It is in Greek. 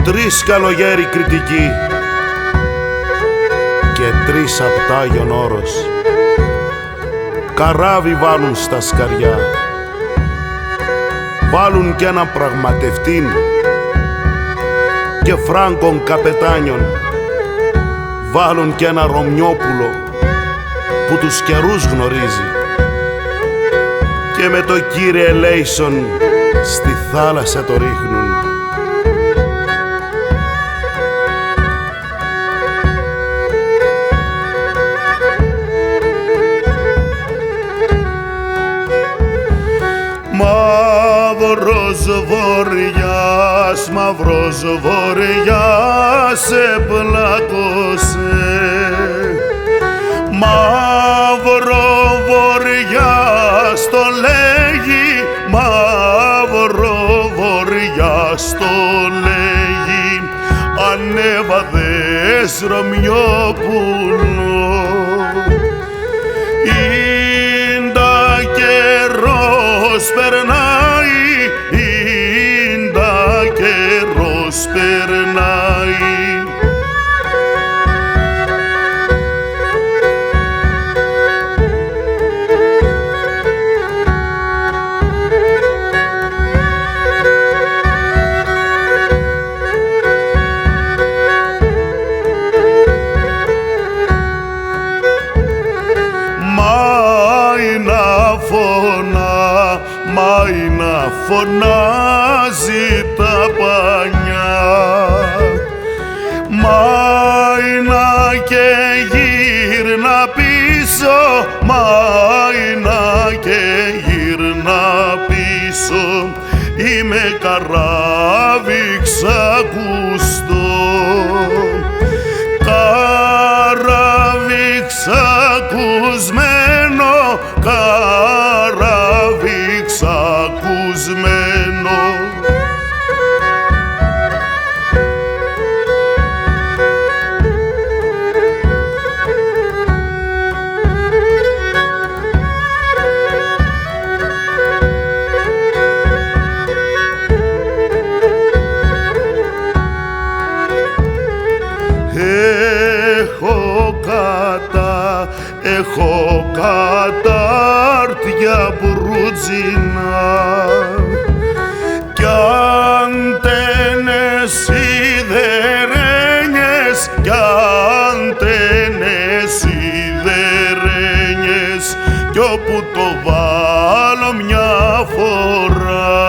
Τρεις καλογέρι κριτικοί και τρεις απ' τ' Άγιον Όρος καράβι βάλουν στα σκαριά, βάλουν κι έναν πραγματευτήν και φράγκον καπετάνιον, βάλουν κι ένα Ρωμιόπουλο που τους καιρούς γνωρίζει και με το κύριε Λέισον στη θάλασσα το ρίχνουν. Μαύρος βοριάς, μαύρος βοριάς σε πλάκωσε. Μαύρο βοριάς το λέγει, μαύρο βοριάς το λέγει. Ανέβαδες Ρωμιόπουλο, ίντα καιρός περνάει, ίντα καιρός περνάει. Μάι να φωνάζει τα πανιά, μάι να και γύρνα πίσω, μάι να και γύρνα πίσω. Είμαι καράβι ξακουστό, καράβι ξακουσμένο, καράβι ξακουσμένο. Έχω κατάρτια μπρουτζινά κι αντένες σιδερένιες, κι αντένες σιδερένιες κι όπου το βάλω μια φορά